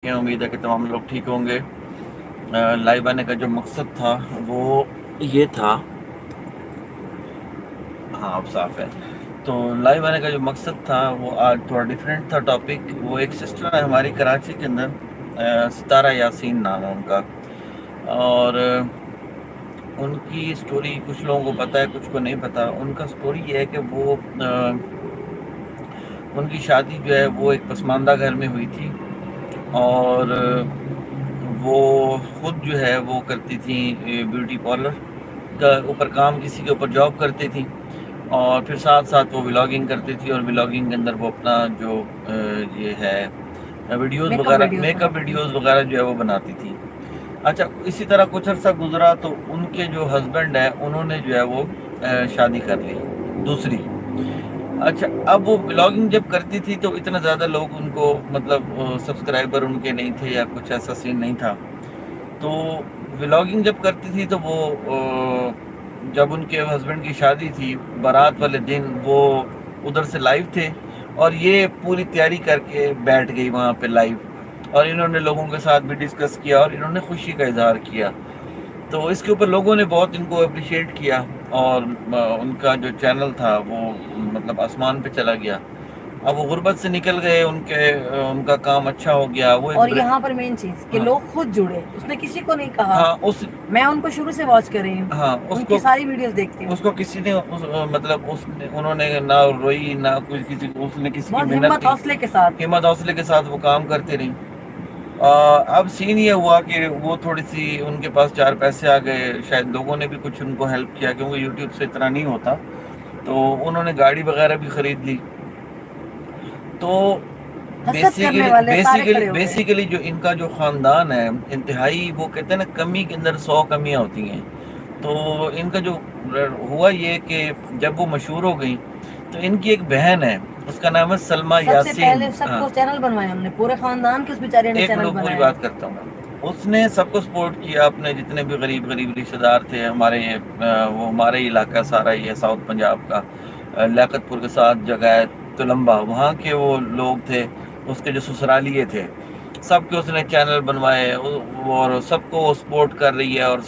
امید ہے کہ تمام لوگ ٹھیک ہوں گے۔ لائیو آنے کا جو مقصد تھا وہ یہ تھا، ہاں اب صاف ہے، تو لائیو آنے کا جو مقصد تھا وہ آج تھوڑا ڈیفرینٹ تھا ٹاپک۔ وہ ایک سسٹر ہے ہماری کراچی کے اندر، ستارہ یاسین نام ہے ان کا، اور ان کی سٹوری کچھ لوگوں کو پتہ ہے کچھ کو نہیں پتہ۔ ان کا سٹوری یہ ہے کہ وہ ان کی شادی جو ہے وہ ایک پسماندہ گھر میں ہوئی تھی، اور وہ خود جو ہے وہ کرتی تھیں بیوٹی پارلر کا اوپر کام، کسی کے اوپر جاب کرتی تھی، اور پھر ساتھ ساتھ وہ ولاگنگ کرتی تھی، اور ولاگنگ کے اندر وہ اپنا جو یہ ہے ویڈیوز وغیرہ، میک اپ ویڈیوز وغیرہ جو ہے وہ بناتی تھی۔ اچھا، اسی طرح کچھ عرصہ گزرا تو ان کے جو ہسبینڈ ہے انہوں نے جو ہے وہ شادی کر لی دوسری۔ اچھا، اب وہ ولاگنگ جب کرتی تھی تو اتنا زیادہ لوگ ان کو مطلب سبسکرائبر ان کے نہیں تھے یا کچھ ایسا سین نہیں تھا، تو ولاگنگ جب کرتی تھی تو وہ جب ان کے ہسبینڈ کی شادی تھی بارات والے دن وہ ادھر سے لائیو تھے، اور یہ پوری تیاری کر کے بیٹھ گئی وہاں پہ لائیو، اور انہوں نے لوگوں کے ساتھ بھی ڈسکس کیا اور انہوں نے خوشی کا اظہار کیا، تو اس کے اوپر لوگوں نے بہت ان کو اپریشیٹ کیا، اور ان کا جو چینل تھا وہ مطلب آسمان پہ چلا گیا۔ اب وہ غربت سے نکل گئے، ان کا کام اچھا ہو گیا۔ وہ اور یہاں پر مین چیز کہ لوگ خود جڑے، اس نے کسی کو نہیں کہا۔ ہاں میں ان کو شروع سے واچ کر رہی ہوں، ہاں ان کی ساری ویڈیوز دیکھتی ہوں۔ اس کو کسی نے مطلب انہوں نے نہ روئی نہ کوئی کسی کو، اس نے کسی کی بہت محنت ہمت حوصلے کے ساتھ ہمت حوصلے کے ساتھ وہ کام کرتے رہی۔ اب سین یہ ہوا کہ وہ تھوڑی سی ان کے پاس 4 پیسے آ گئے، شاید لوگوں نے بھی کچھ ان کو ہیلپ کیا کیونکہ یوٹیوب سے اتنا نہیں ہوتا، تو انہوں نے گاڑی وغیرہ بھی خرید لی۔ تو بیسیکلی جو ان کا جو خاندان ہے انتہائی، وہ کہتے ہیں نا کمی کے اندر 100 کمیاں ہوتی ہیں، تو ان کا جو ہوا یہ کہ جب وہ مشہور ہو گئی تو ان کی ایک بہن ہے، اس کا نام ہے سلمیٰ یاسین۔ سب سے پہلے سب کو چینل بنوایا ہم نے، پورے خاندان کے اس بیچارے نے چینل بنایا۔ پوری بات کرتا ہوں میں، اس نے سب کو سپورٹ کیا، اپنے جتنے بھی غریب رشتہ دار تھے ہمارے، وہ ہمارے علاقہ سارا یہ ساؤتھ پنجاب کا لیاقت پور کے ساتھ جگہ ہے تلمبا، وہاں کے وہ لوگ تھے، اس کے جو سسرالیے تھے، سب کے اس نے چینل بنوائے، اور سب کو وہ سپورٹ کر رہی ہے، اور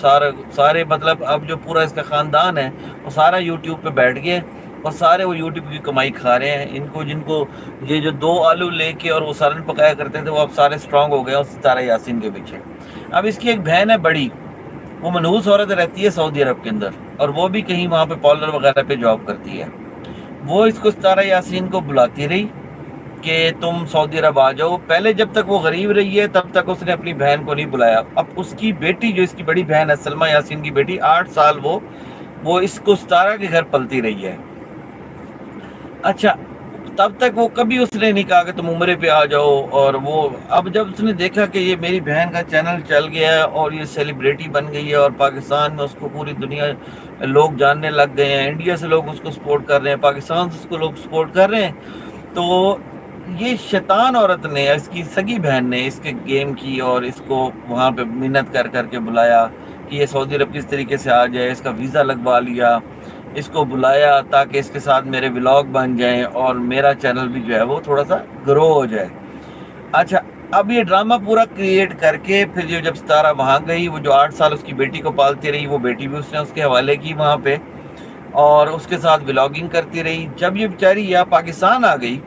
سارے مطلب اب جو پورا اس کا خاندان ہے وہ سارا یوٹیوب پہ بیٹھ گئے، اور سارے وہ یوٹیوب کی کمائی کھا رہے ہیں۔ جن کو یہ جو 2 آلو لے کے اور وہ سالن پکایا کرتے تھے وہ اب سارے سٹرونگ ہو گئے اور ستارہ یاسین کے پیچھے۔ اب اس کی ایک بہن ہے بڑی، وہ منحوس عورت رہتی ہے سعودی عرب کے اندر، اور وہ بھی کہیں وہاں پہ پارلر وغیرہ پہ جاب کرتی ہے۔ وہ اس کو ستارہ یاسین کو بلاتی رہی کہ تم سعودی عرب آ جاؤ۔ پہلے جب تک وہ غریب رہی ہے تب تک اس نے اپنی بہن کو نہیں بلایا۔ اب اس کی بیٹی جو اس کی بڑی بہن ہے سلمیٰ یاسین کی بیٹی، 8 سال وہ اس کو ستارہ کے گھر پلتی رہی ہے۔ اچھا، تب تک وہ کبھی اس نے نہیں کہا کہ تم عمرے پہ آ جاؤ، اور وہ اب جب اس نے دیکھا کہ یہ میری بہن کا چینل چل گیا ہے اور یہ سیلیبریٹی بن گئی ہے، اور پاکستان میں اس کو پوری دنیا لوگ جاننے لگ گئے ہیں، انڈیا سے لوگ اس کو سپورٹ کر رہے ہیں، پاکستان سے اس کو لوگ سپورٹ کر رہے ہیں، تو یہ شیطان عورت نے، اس کی سگی بہن نے اس کے گیم کی، اور اس کو وہاں پہ منت کر کے بلایا کہ یہ سعودی عرب کس طریقے سے آ جائے، اس کا ویزا لگوا لیا، اس کو بلایا تاکہ اس کے ساتھ میرے ولاگ بن جائیں اور میرا چینل بھی جو ہے وہ تھوڑا سا گرو ہو جائے۔ اچھا، اب یہ ڈرامہ پورا کریٹ کر کے پھر جب ستارہ وہاں گئی، وہ جو 8 سال اس کی بیٹی کو پالتی رہی، وہ بیٹی بھی اس نے اس کے حوالے کی وہاں پہ، اور اس کے ساتھ ولاگنگ کرتی رہی۔ جب یہ بیچاری یہاں پاکستان آ گئی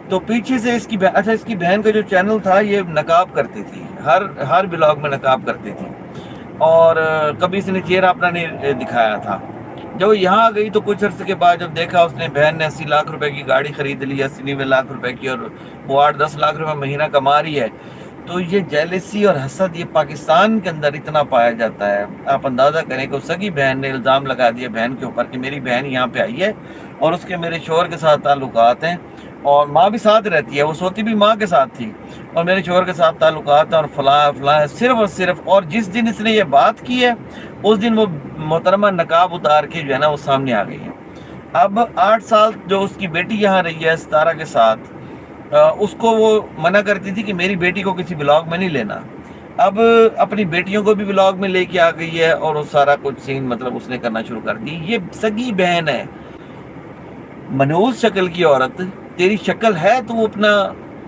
تو پیچھے سے اس کی بہن کا جو چینل تھا یہ نقاب کرتی تھی، ہر ولاگ میں نقاب کرتی تھی، اور کبھی اس نے چہرہ اپنا نہیں دکھایا تھا۔ جب وہ یہاں آ گئی تو کچھ عرصے کے بعد جب دیکھا اس نے بہن نے 80 لاکھ روپے کی گاڑی خرید لی، 80-90 لاکھ روپے کی، اور وہ 8-10 لاکھ روپے مہینہ کما رہی ہے، تو یہ جیلسی اور حسد یہ پاکستان کے اندر اتنا پایا جاتا ہے۔ آپ اندازہ کریں کہ اس سگی بہن نے الزام لگا دیا بہن کے اوپر کہ میری بہن یہاں پہ آئی ہے اور اس کے میرے شوہر کے ساتھ تعلقات ہیں، اور ماں بھی ساتھ رہتی ہے، وہ سوتی بھی ماں کے ساتھ تھی، اور میرے شوہر کے ساتھ تعلقات ہیں، اور فلاں فلاں، صرف اور صرف، اور جس دن اس نے یہ بات کی ہے اس دن وہ محترمہ نقاب اتار کے جو ہے نا وہ سامنے آ گئی ہے۔ اب 8 سال جو اس کی بیٹی یہاں رہی ہے ستارہ کے ساتھ، اس کو وہ منع کرتی تھی کہ میری بیٹی کو کسی ولاگ میں نہیں لینا، اب اپنی بیٹیوں کو بھی ولاگ میں لے کے آ گئی ہے، اور وہ سارا کچھ سین مطلب اس نے کرنا شروع کر دی۔ یہ سگی بہن ہے، منحوس شکل کی عورت، تیری شکل ہے تو اپنا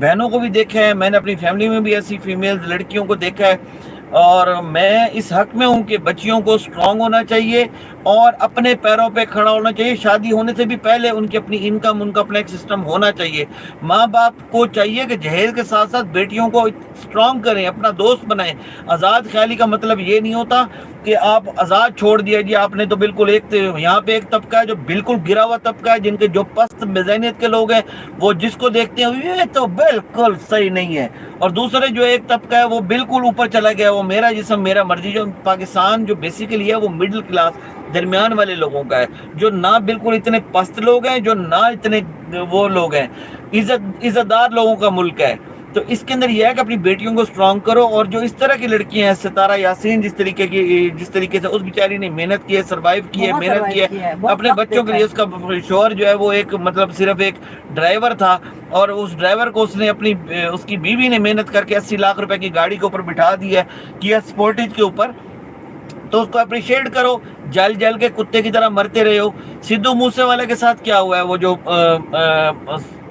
بہنوں کو بھی دیکھا ہے, میں نے اپنی فیملی میں بھی ایسی فیمیل لڑکیوں کو دیکھا ہے, اور میں اس حق میں ہوں کہ بچیوں کو اسٹرانگ ہونا چاہیے اور اپنے پیروں پہ کھڑا ہونا چاہیے. شادی ہونے سے بھی پہلے ان کی اپنی انکم, ان کا اپنا ایک سسٹم ہونا چاہیے. ماں باپ کو چاہیے کہ جہیز کے ساتھ ساتھ بیٹیوں کو اسٹرانگ کریں, اپنا دوست بنائیں. آزاد خیالی کا مطلب یہ نہیں ہوتا کہ آپ آزاد چھوڑ دیا جی آپ نے, تو بالکل ایک یہاں پہ ایک طبقہ ہے جو بالکل گرا ہوا طبقہ ہے, جن کے جو پست ذہنیت کے لوگ ہیں وہ جس کو دیکھتے ہیں یہ تو بالکل صحیح نہیں ہے, اور دوسرے جو ایک طبقہ ہے وہ بالکل اوپر چلا گیا, وہ میرا جسم میرا مرضی. جو پاکستان جو بیسیکلی ہے وہ مڈل کلاس درمیان والے لوگوں کا ہے, جو نہ بالکل اتنے پست لوگ ہیں, جو نہ اتنے وہ لوگ ہیں, عزت دار لوگوں کا ملک ہے. تو اس کے اندر یہ ہے کہ اپنی بیٹیوں کو اسٹرانگ کرو, اور جو اس طرح کی لڑکیاں ہیں, ستارہ یاسین جس طریقے سے اس بیچاری نے محنت کی ہے, سروائیو کی ہے, محنت کی ہے اپنے بچوں کے لیے. اس کا شوہر جو ہے وہ ایک مطلب صرف ایک ڈرائیور تھا, اور اس ڈرائیور کو اس نے اس کی بیوی نے محنت کر کے 80 لاکھ روپے کی گاڑی کے اوپر بٹھا دی ہے, کیا سپورٹیج کے اوپر. تو اس کو اپریشیٹ کرو, جل جل کے کتے کی طرح مرتے رہے ہو. سدھو موسے والے کے ساتھ کیا ہوا ہے, وہ جو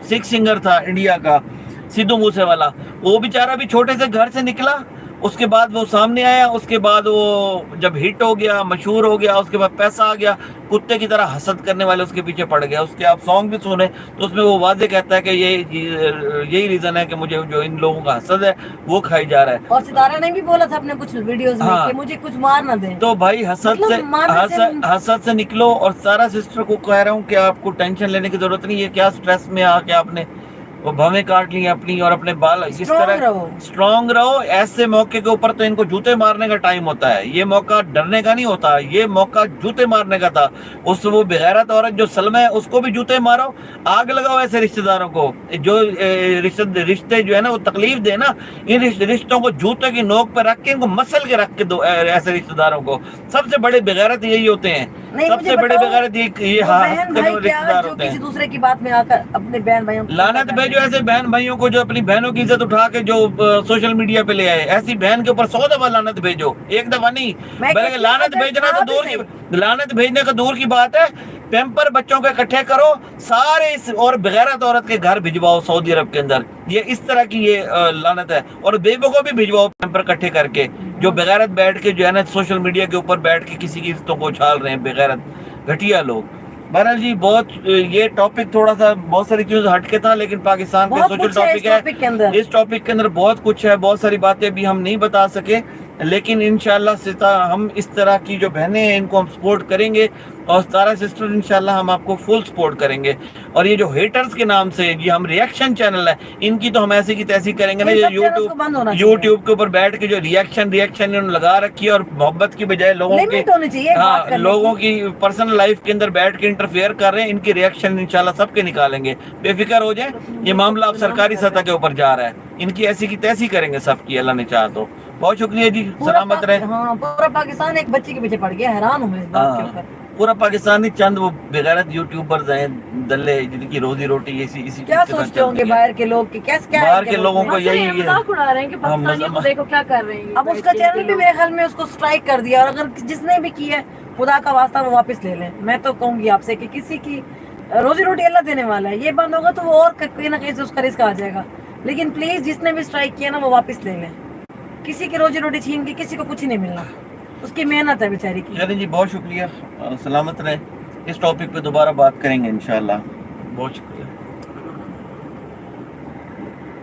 سکھ سنگر تھا انڈیا کا سدھو موسے والا, وہ بیچارہ بھی چھوٹے سے گھر سے نکلا, اس کے بعد وہ سامنے آیا, اس کے بعد وہ جب ہٹ ہو گیا, مشہور ہو گیا, اس کے بعد پیسہ آ گیا, کتے کی طرح حسد کرنے والے اس کے پیچھے پڑ گیا. اس کے آپ سانگ بھی سنیں تو اس میں وہ واضح کہتا ہے کہ یہی ریزن ہے کہ مجھے جو ان لوگوں کا حسد ہے وہ کھائی جا رہا ہے. اور ستارہ نے بھی بولا تھا اپنے کچھ ویڈیوز میں کہ مجھے کچھ مار نہ دیں. تو بھائی حسد سے نکلو. اور سارا سسٹر کو کہہ رہا ہوں کہ آپ کو ٹینشن لینے کی ضرورت نہیں ہے. کیا سٹریس میں آ کے آپ نے وہ بھویں کاٹ لی اپنی اور اپنے بال, اس طرح اسٹرانگ رہو. ایسے موقع کے اوپر تو ان کو جوتے مارنے کا ٹائم ہوتا ہے, یہ موقع ڈرنے کا نہیں ہوتا, یہ موقع جوتے مارنے کا تھا. وہ بغیرت عورت جو سلمہ ہے اس کو بھی جوتے مارو, آگ لگاؤ ایسے رشتہ داروں کو جو رشتے جو ہے نا وہ تکلیف دے نا, ان رشتوں کو جوتے کی نوک پہ رکھ کے ان کو مسل کے رکھ کے دو ایسے رشتہ داروں کو. سب سے بڑے بغیرت یہی ہوتے ہیں, سب سے بڑے بغیرت یہ رشتہ دار ہوتے ہیں. دوسرے کی بات میں آ کر اپنے بہن بھائیوں لعنت بھیجو ایسے بہن بھائیوں کو جو اپنی بہنوں کی عزت اٹھا کے جو سوشل میڈیا پہ لے آئے. ایسی بہن کے اوپر 100 دفعہ لعنت بھیجو, ایک دفعہ نہیں. بلکہ لعنت بھیجنے کا دور کی بات ہے, پیمپر بچوں کے اکٹھے کرو سارے اور بغیرت عورت کے گھر بھجواؤ سعودی عرب کے اندر. یہ اس طرح کی یہ لعنت ہے. اور بیبوں کو بھی بھجواؤ پیمپر اکٹھے کر کے, جو بغیرت بیٹھ کے جو ہے نا سوشل میڈیا کے اوپر بیٹھ کے کسی کی عزتوں کو اچھال رہے ہیں, بغیرت گھٹیا لوگ. بہرحال جی بہت یہ ٹاپک تھوڑا سا بہت ساری چیزیں ہٹ کے تھا, لیکن پاکستان کا سوشل ٹاپک ہے. اس ٹاپک کے اندر بہت کچھ ہے, بہت ساری باتیں بھی ہم نہیں بتا سکے, لیکن انشاءاللہ ہم اس طرح کی جو بہنیں ہیں ان کو ہم سپورٹ کریں گے, اور ستارہ سسٹر انشاءاللہ ہم آپ کو فل سپورٹ کریں گے. اور یہ جو ہیٹرز کے نام سے یہ ہم ریئیکشن چینل ہے, ان کی تو ہم ایسی کی تیسی کریں گے نا. یہ یوٹیوب کے اوپر بیٹھ کے جو ریئیکشن انہوں نے لگا رکھی ہے, اور محبت کی بجائے لوگوں کی پرسنل لائف کے اندر بیٹھ کے انٹرفیئر کر رہے ہیں, ان کی ریئیکشن انشاءاللہ سب کے نکالیں گے. بے فکر ہو جائیں, یہ معاملہ اب سرکاری سطح کے اوپر جا رہا ہے. ان کی ایسی کی تیسی کریں گے سب کی, اللہ نے چاہا تو. بہت شکریہ جی, سلامت رہے. پورا پاکستان ایک بچے کے پیچھے پڑ گیا, حیران ہوں میں اس بات کے اوپر. پورا پاکستانی چند وہ بغیرت یوٹیوبرز ہیں دلے, جن کی روزی روٹی اسی کیا سوچتے ہوں گے باہر کے لوگ, باہر کے لوگوں کو یہی مذاق اڑا رہے ہیں کہ پاکستانیوں کو دیکھو کیا کر رہے ہیں. اب اس کا چینل بھی میرے خیال میں اس کو سٹرائک کر دیا, اور اگر جس نے بھی کی ہے خدا کا واسطہ وہ واپس لے لیں. میں تو کہوں گی آپ سے کہ کسی کی روزی روٹی اللہ دینے والا ہے, یہ بند ہوگا تو وہ اور کہیں نہ کہیں سے اس کا رزق آ جائے گا. لیکن پلیز جس نے بھی سٹرائک کیا نا وہ واپس لے لیں. کسی کی روزی روٹی چھین کے کسی کو کچھ نہیں ملنا, اس کی محنت ہے بیچاری کی. چلیں جی, بہت شکریہ, سلامت رہیں. اس ٹاپک پہ دوبارہ بات کریں گے انشاءاللہ. بہت شکریہ.